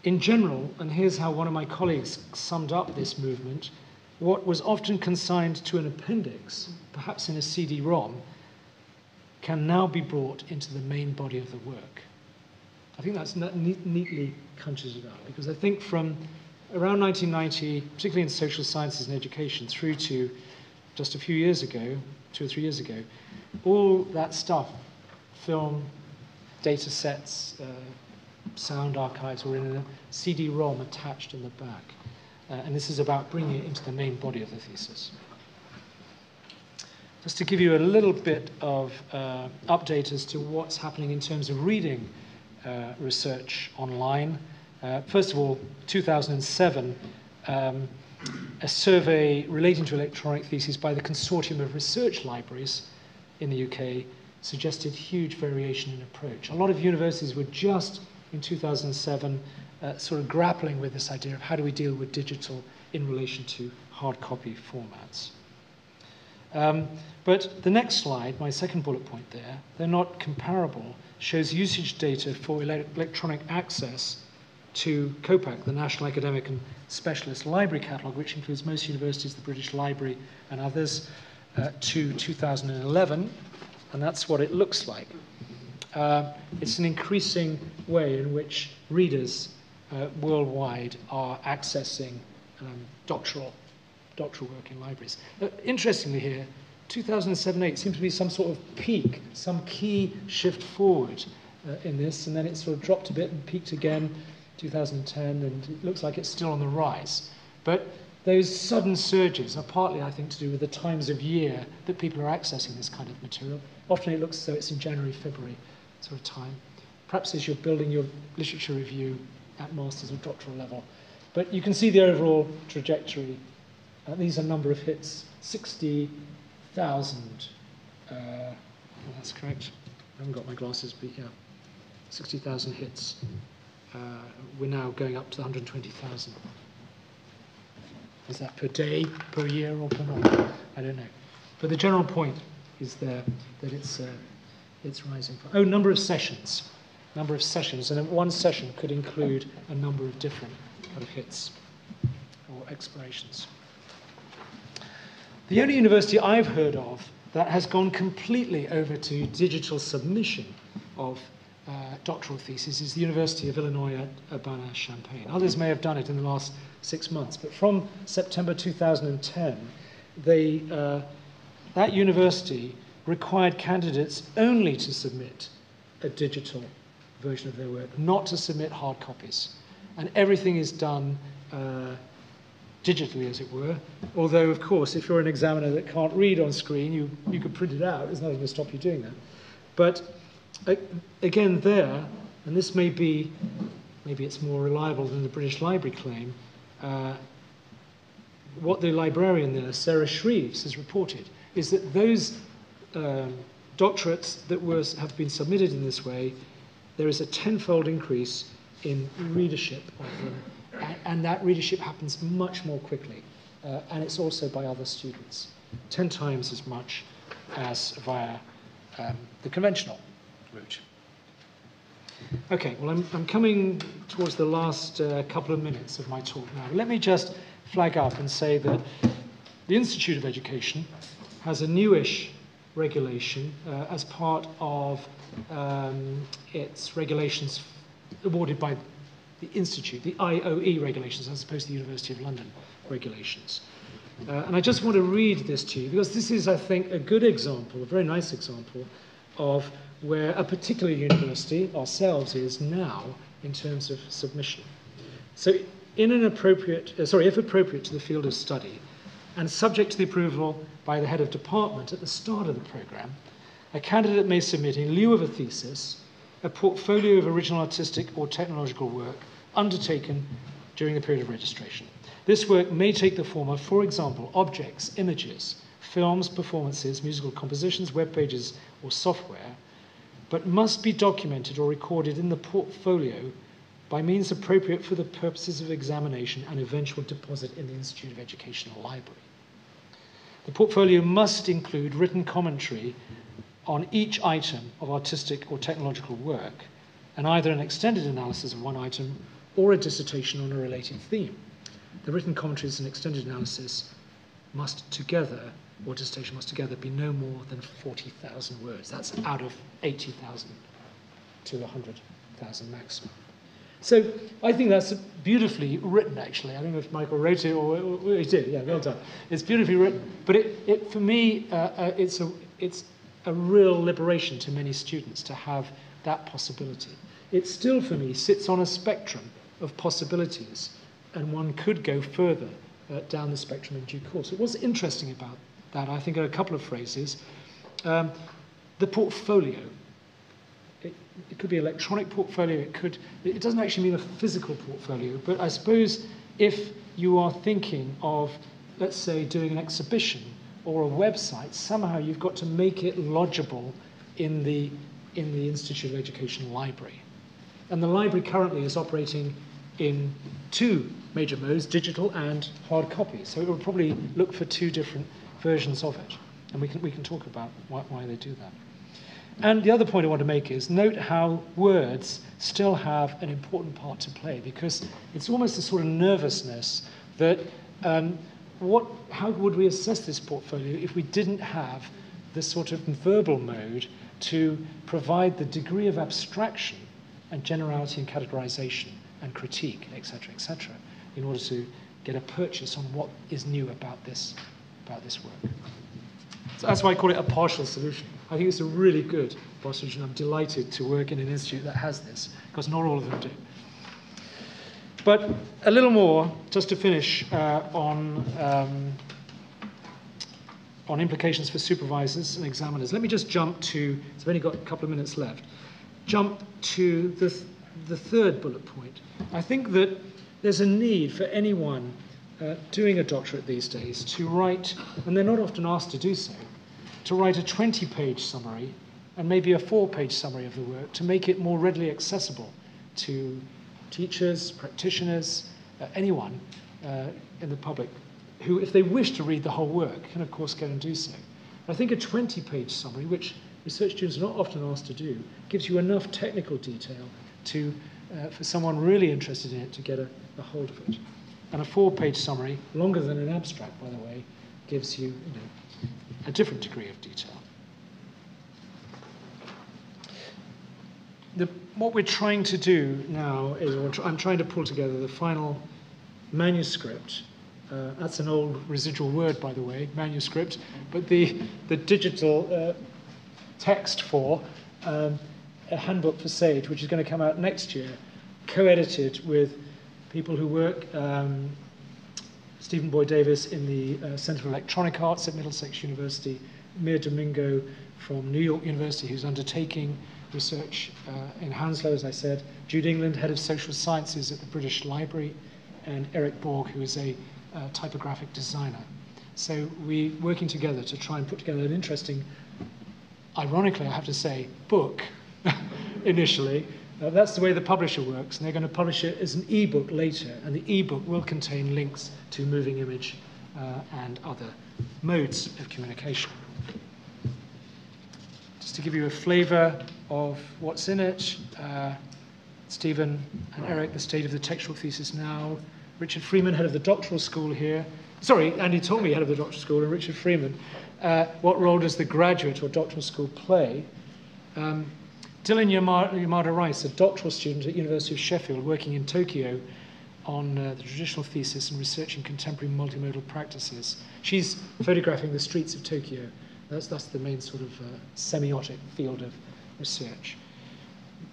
in general, and here's how one of my colleagues summed up this movement, what was often consigned to an appendix, perhaps in a CD-ROM, can now be brought into the main body of the work. I think that's neatly conjures it up, because I think from around 1990, particularly in social sciences and education, through to just a few years ago, 2 or 3 years ago, all that stuff, film, data sets, sound archives, were in a CD-ROM attached in the back. And this is about bringing it into the main body of the thesis. Just to give you a little bit of update as to what's happening in terms of reading research online. First of all, 2007, a survey relating to electronic theses by the Consortium of Research Libraries in the UK suggested huge variation in approach. A lot of universities were just, in 2007, sort of grappling with this idea of how do we deal with digital in relation to hard copy formats. But the next slide, my second bullet point there, they're not comparable, shows usage data for electronic access to COPAC, the National Academic and Specialist Library Catalogue, which includes most universities, the British Library and others, to 2011, and that's what it looks like. It's an increasing way in which readers worldwide are accessing doctoral work in libraries. Interestingly here, 2007-8 seems to be some sort of peak, some key shift forward in this, and then it sort of dropped a bit and peaked again 2010, and it looks like it's still on the rise. But those sudden surges are partly, I think, to do with the times of year that people are accessing this kind of material. Often it looks as though it's in January, February sort of time. Perhaps as you're building your literature review at master's or doctoral level. But you can see the overall trajectory. These are number of hits, 60,000. Well, that's correct. I haven't got my glasses, but yeah, 60,000 hits. We're now going up to 120,000. Is that per day, per year, or per month? I don't know. But the general point is there that it's rising. Oh, number of sessions. Number of sessions, and one session could include a number of different kind of hits or explorations. The only university I've heard of that has gone completely over to digital submission of doctoral theses is the University of Illinois at Urbana-Champaign. Others may have done it in the last 6 months, but from September 2010, that university required candidates only to submit a digital version of their work, not to submit hard copies. And everything is done digitally, as it were. Although, of course, if you're an examiner that can't read on screen, you could print it out. There's nothing to stop you doing that. But again there, and this maybe it's more reliable than the British Library claim, what the librarian there, Sarah Shreves, has reported is that those doctorates that have been submitted in this way, there is a tenfold increase in readership of them, and that readership happens much more quickly, and it's also by other students, 10 times as much as via the conventional route. Okay, well, I'm coming towards the last couple of minutes of my talk now. Let me just flag up and say that the Institute of Education has a newish regulation as part of its regulations awarded by the Institute, the IOE regulations, as opposed to the University of London regulations. And I just want to read this to you, because this is, I think, a good example, a very nice example, of where a particular university, ourselves, is now in terms of submission. So if appropriate to the field of study, and subject to the approval by the head of department at the start of the programme, a candidate may submit, in lieu of a thesis, a portfolio of original artistic or technological work undertaken during the period of registration. This work may take the form of, for example, objects, images, films, performances, musical compositions, web pages, or software, but must be documented or recorded in the portfolio by means appropriate for the purposes of examination and eventual deposit in the Institute of Education Library. The portfolio must include written commentary on each item of artistic or technological work, and either an extended analysis of one item or a dissertation on a related theme. The written commentaries and extended analysis must together, or dissertation must together, be no more than 40,000 words. That's out of 80,000 to 100,000 maximum. So I think that's beautifully written, actually. I don't know if Michael wrote it or he did. Yeah, well done. It's beautifully written. But for me, it's a real liberation to many students to have that possibility. It still, for me, sits on a spectrum of possibilities, and one could go further down the spectrum in due course. What's interesting about that, I think, are a couple of phrases. The portfolio. It could be electronic portfolio, it doesn't actually mean a physical portfolio, but I suppose if you are thinking of, let's say, doing an exhibition or a website, somehow you've got to make it lodgeable in the Institute of Education library. And the library currently is operating in two major modes, digital and hard copy. So it will probably look for two different versions of it. And we can talk about why they do that. And the other point I want to make is note how words still have an important part to play, because it's almost a sort of nervousness that how would we assess this portfolio if we didn't have this sort of verbal mode to provide the degree of abstraction and generality and categorization and critique, etc., in order to get a purchase on what is new about this work. So that's why I call it a partial solution. I think it's a really good partial solution. I'm delighted to work in an institute that has this, because not all of them do. But a little more, just to finish, on implications for supervisors and examiners. Let me just jump to, so I've only got a couple of minutes left, jump to the third bullet point. I think that there's a need for anyone doing a doctorate these days to write, and they're not often asked to do so, to write a 20-page summary and maybe a 4-page summary of the work to make it more readily accessible to teachers, practitioners, anyone in the public who, if they wish to read the whole work, can of course go and do so. I think a 20-page summary, which research students are not often asked to do, gives you enough technical detail for someone really interested in it to get a hold of it. And a 4-page summary, longer than an abstract, by the way, gives you, a different degree of detail. What we're trying to do now is, I'm trying to pull together the final manuscript. That's an old residual word, by the way, manuscript, but the digital text for a handbook for Perseids, which is going to come out next year, co-edited with people who work, Stephen Boyd Davis in the Centre for Electronic Arts at Middlesex University, Mir Domingo from New York University, who's undertaking research in Hounslow, as I said, Jude England, Head of Social Sciences at the British Library, and Eric Borg, who is a typographic designer. So we're working together to try and put together an interesting, ironically I have to say, book initially. That's the way the publisher works, and they're going to publish it as an e-book later, and the e-book will contain links to moving image and other modes of communication. Just to give you a flavour of what's in it, Stephen and Eric, the state of the textual thesis now, Richard Freeman, head of the doctoral school here, sorry, Andy Tomey, head of the doctoral school, and Richard Freeman, what role does the graduate or doctoral school play? Dylan Yamada Rice, a doctoral student at University of Sheffield, working in Tokyo on the traditional thesis and researching contemporary multimodal practices. She's photographing the streets of Tokyo. That's the main sort of semiotic field of research.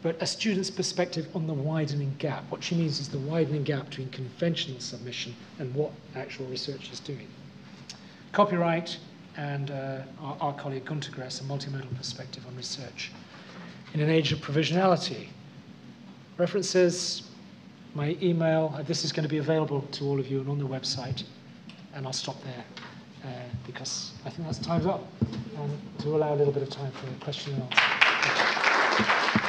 But a student's perspective on the widening gap. What she means is the widening gap between conventional submission and what actual research is doing. Copyright, and our colleague Gunter Gress, a multimodal perspective on research in an age of provisionality. References, my email, this is going to be available to all of you and on the website, and I'll stop there because I think that's time's up, and to allow a little bit of time for question and answer.